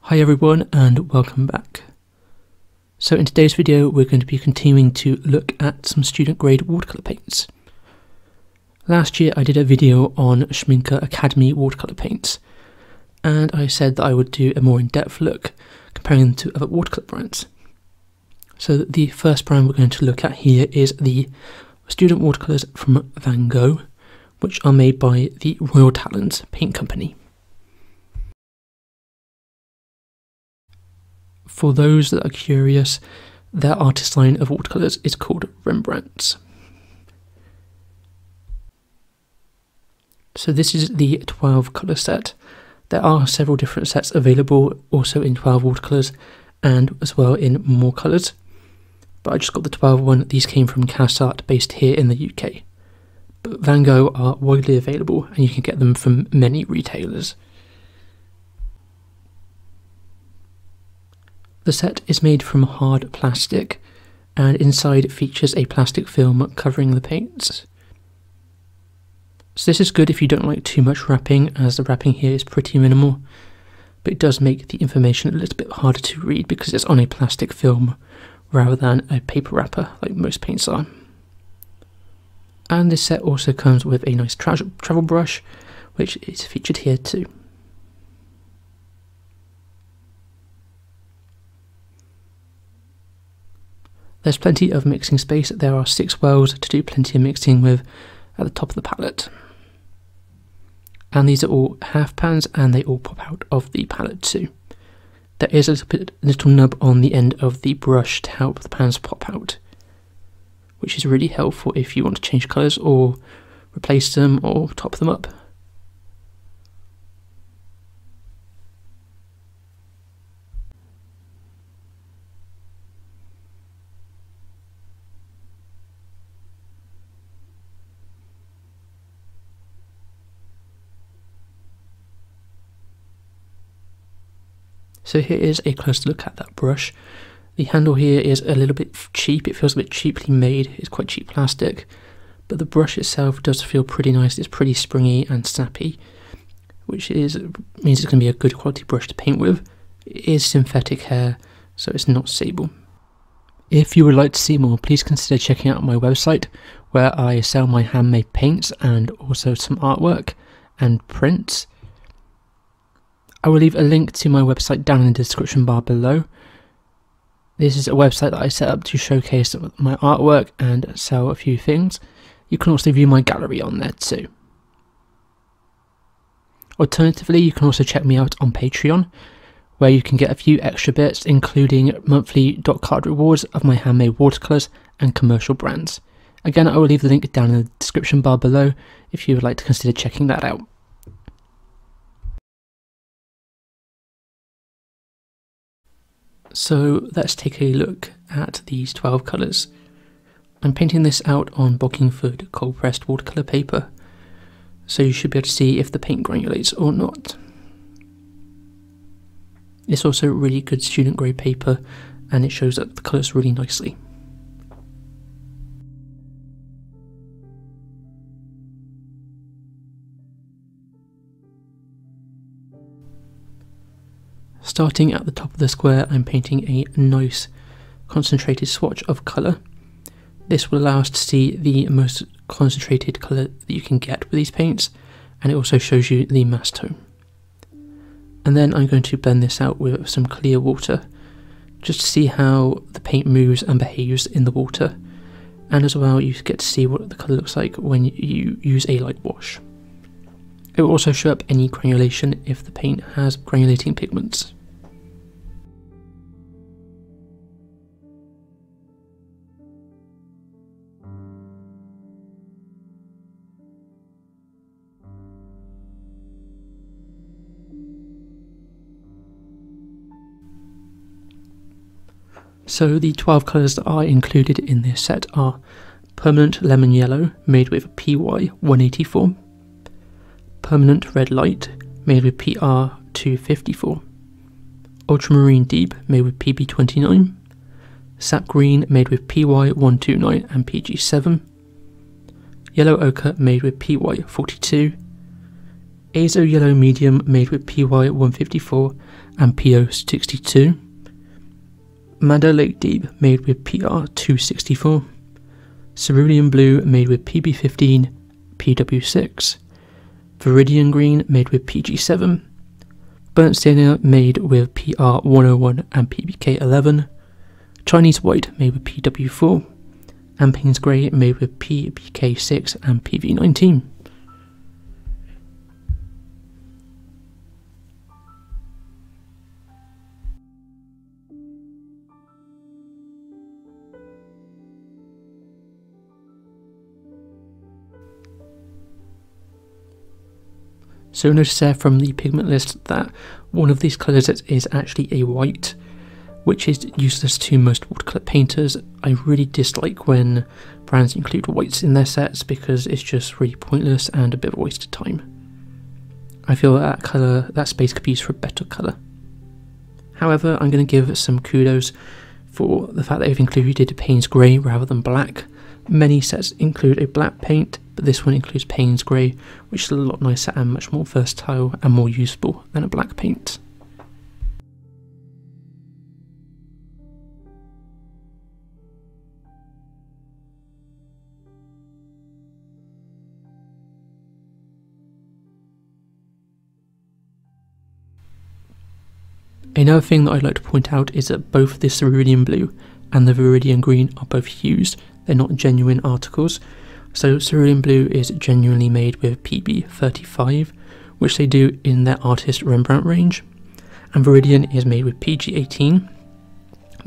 Hi everyone and welcome back. So in today's video we're going to be continuing to look at some student grade watercolour paints. Last year I did a video on Schmincke Academy watercolour paints and I said that I would do a more in-depth look comparing them to other watercolour brands. So the first brand we're going to look at here is the student watercolours from Van Gogh, which are made by the Royal Talens Paint Company. For those that are curious, their artist line of watercolours is called Rembrandts. So this is the 12 colour set. There are several different sets available, also in 12 watercolours and as well in more colours. But I just got the 12 one. These came from Cassart, based here in the UK. But Van Gogh are widely available and you can get them from many retailers. The set is made from hard plastic, and inside it features a plastic film covering the paints. So this is good if you don't like too much wrapping, as the wrapping here is pretty minimal, but it does make the information a little bit harder to read because it's on a plastic film rather than a paper wrapper like most paints are. And this set also comes with a nice travel brush, which is featured here too. There's plenty of mixing space. There are 6 wells to do plenty of mixing with at the top of the palette. And these are all half pans and they all pop out of the palette too. There is a little nub on the end of the brush to help the pans pop out, which is really helpful if you want to change colours or replace them or top them up. So here is a closer look at that brush. The handle here is a little bit cheap, it feels a bit cheaply made, it's quite cheap plastic, but the brush itself does feel pretty nice, it's pretty springy and snappy, which means it's going to be a good quality brush to paint with. It is synthetic hair, so it's not sable. If you would like to see more, please consider checking out my website, where I sell my handmade paints and also some artwork and prints. I will leave a link to my website down in the description bar below. This is a website that I set up to showcase my artwork and sell a few things. You can also view my gallery on there too. Alternatively, you can also check me out on Patreon, where you can get a few extra bits, including monthly dot card rewards of my handmade watercolours and commercial brands. Again, I will leave the link down in the description bar below if you would like to consider checking that out. So let's take a look at these 12 colours. I'm painting this out on Bockingford cold pressed watercolour paper, so you should be able to see if the paint granulates or not. It's also really good student grade paper and it shows up the colours really nicely. Starting at the top of the square, I'm painting a nice concentrated swatch of colour. This will allow us to see the most concentrated colour that you can get with these paints, and it also shows you the mass tone. And then I'm going to blend this out with some clear water, just to see how the paint moves and behaves in the water, and as well you get to see what the colour looks like when you use a light wash. It will also show up any granulation if the paint has granulating pigments. So the 12 colours that are included in this set are Permanent Lemon Yellow, made with PY 184. Permanent Red Light, made with PR 254. Ultramarine Deep, made with PB 29. Sap Green, made with PY 129 and PG 7. Yellow Ochre, made with PY 42. Azo Yellow Medium made with PY154 and PO62. Madder Lake Deep made with PR264. Cerulean Blue made with PB15, PW6. Viridian Green made with PG7. Burnt Sienna made with PR101 and PBK11. Chinese White made with PW4. And Payne's Grey made with PBK6 and PV19. So notice there from the pigment list that one of these colours is actually a white, which is useless to most watercolour painters. I really dislike when brands include whites in their sets because it's just really pointless and a bit of a waste of time. I feel that space could be used for a better colour. However, I'm going to give some kudos for the fact that they've included Payne's Grey rather than black. Many sets include a black paint, but this one includes Payne's Grey, which is a lot nicer and much more versatile and more useful than a black paint. Another thing that I'd like to point out is that both the Cerulean Blue and the Viridian Green are both hues. They're not genuine articles. So Cerulean Blue is genuinely made with PB35, which they do in their Artist Rembrandt range, and Viridian is made with PG18,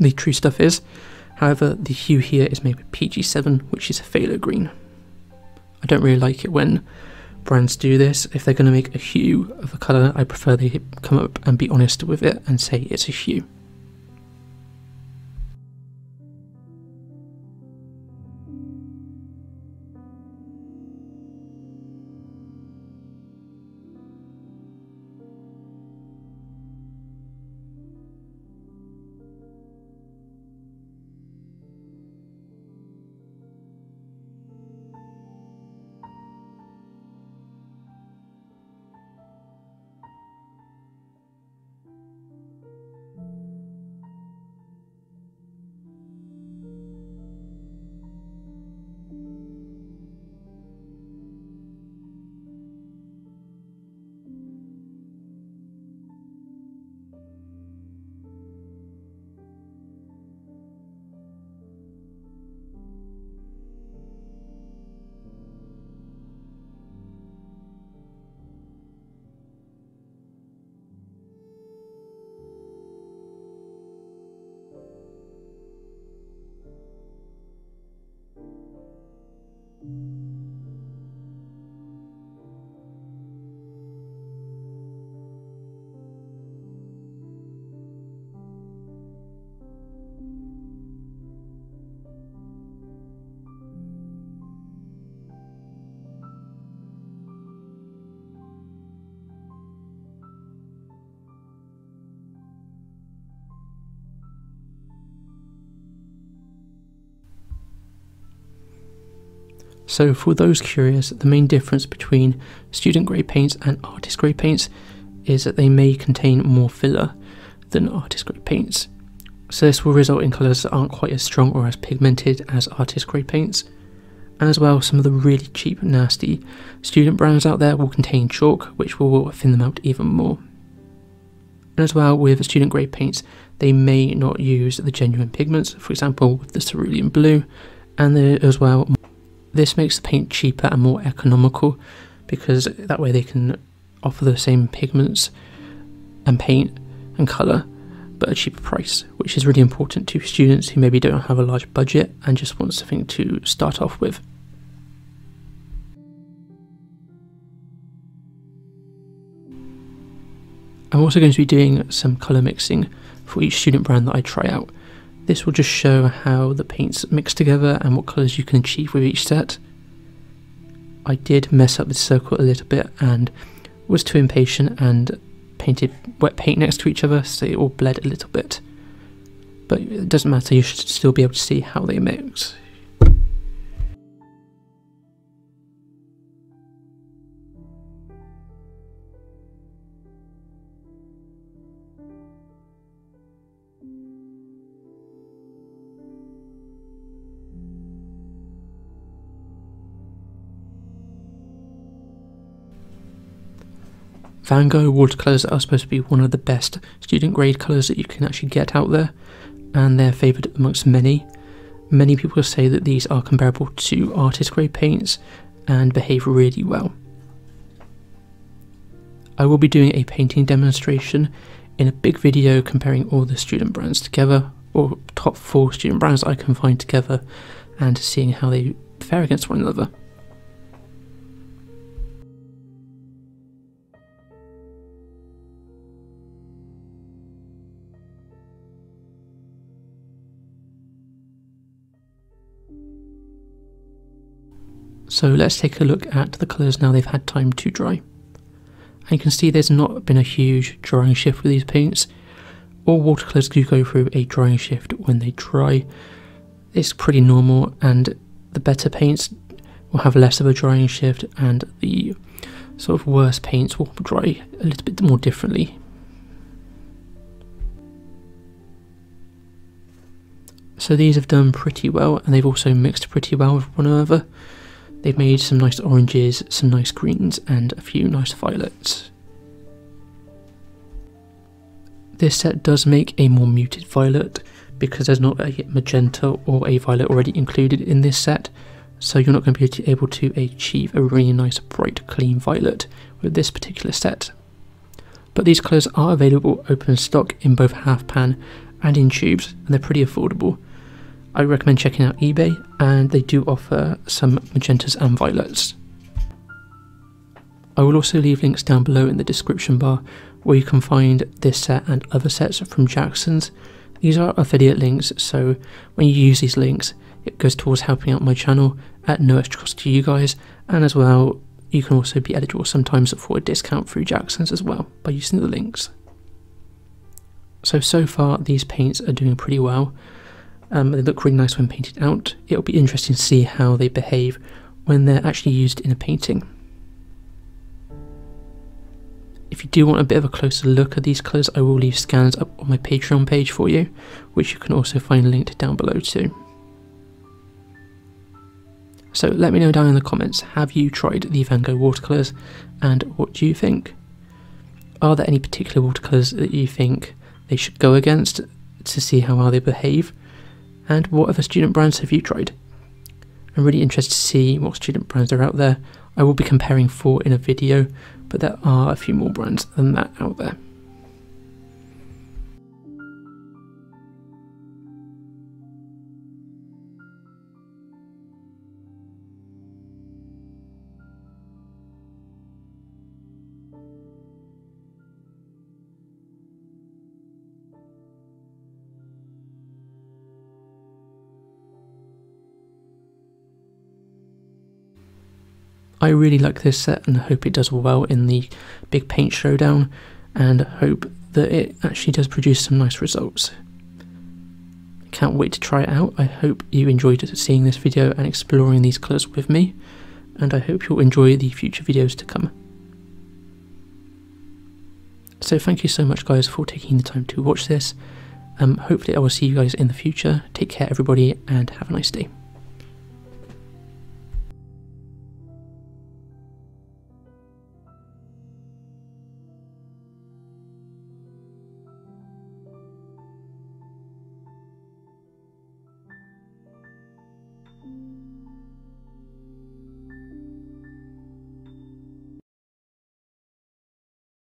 the true stuff is. However, the hue here is made with PG7, which is a phthalo green. I don't really like it when brands do this. If they're going to make a hue of a colour, I prefer they come up and be honest with it and say it's a hue. So for those curious, the main difference between student grade paints and artist grade paints is that they may contain more filler than artist grade paints. So this will result in colours that aren't quite as strong or as pigmented as artist grade paints. And as well, some of the really cheap, nasty student brands out there will contain chalk, which will thin them out even more. And as well, with student grade paints, they may not use the genuine pigments, for example with the Cerulean Blue, and as well, this makes the paint cheaper and more economical because that way they can offer the same pigments and paint and colour but at a cheaper price, which is really important to students who maybe don't have a large budget and just want something to start off with. I'm also going to be doing some colour mixing for each student brand that I try out. This will just show how the paints mix together and what colours you can achieve with each set. I did mess up the circle a little bit and was too impatient and painted wet paint next to each other, so they all bled a little bit. But it doesn't matter, you should still be able to see how they mix. Van Gogh watercolours are supposed to be one of the best student grade colours that you can actually get out there, and they're favoured amongst many. Many people say that these are comparable to artist grade paints and behave really well. I will be doing a painting demonstration in a big video comparing all the student brands together, or top 4 student brands I can find together, and seeing how they fare against one another. So let's take a look at the colours now they've had time to dry. And you can see there's not been a huge drying shift with these paints. All watercolours do go through a drying shift when they dry. It's pretty normal, and the better paints will have less of a drying shift, and the sort of worse paints will dry a little bit more differently. So these have done pretty well, and they've also mixed pretty well with one another. They've made some nice oranges, some nice greens, and a few nice violets. This set does make a more muted violet because there's not a magenta or a violet already included in this set, so you're not going to be able to achieve a really nice bright clean violet with this particular set. But these colours are available open stock in both half pan and in tubes, and they're pretty affordable. I recommend checking out eBay, and they do offer some magentas and violets. I will also leave links down below in the description bar where you can find this set and other sets from Jackson's. These are affiliate links, so when you use these links it goes towards helping out my channel at no extra cost to you guys, and as well you can also be eligible sometimes for a discount through Jackson's as well by using the links. So far these paints are doing pretty well. They look really nice when painted out. It'll be interesting to see how they behave when they're actually used in a painting. If you do want a bit of a closer look at these colours, I will leave scans up on my Patreon page for you, which you can also find linked down below too. So let me know down in the comments, have you tried the Van Gogh watercolours and what do you think? Are there any particular watercolours that you think they should go against to see how well they behave? And what other student brands have you tried? I'm really interested to see what student brands are out there. I will be comparing 4 in a video, but there are a few more brands than that out there. I really like this set and hope it does well in the big paint showdown, and hope that it actually does produce some nice results. Can't wait to try it out. I hope you enjoyed seeing this video and exploring these colours with me, and I hope you'll enjoy the future videos to come. So thank you so much guys for taking the time to watch this. Hopefully I will see you guys in the future. Take care everybody and have a nice day.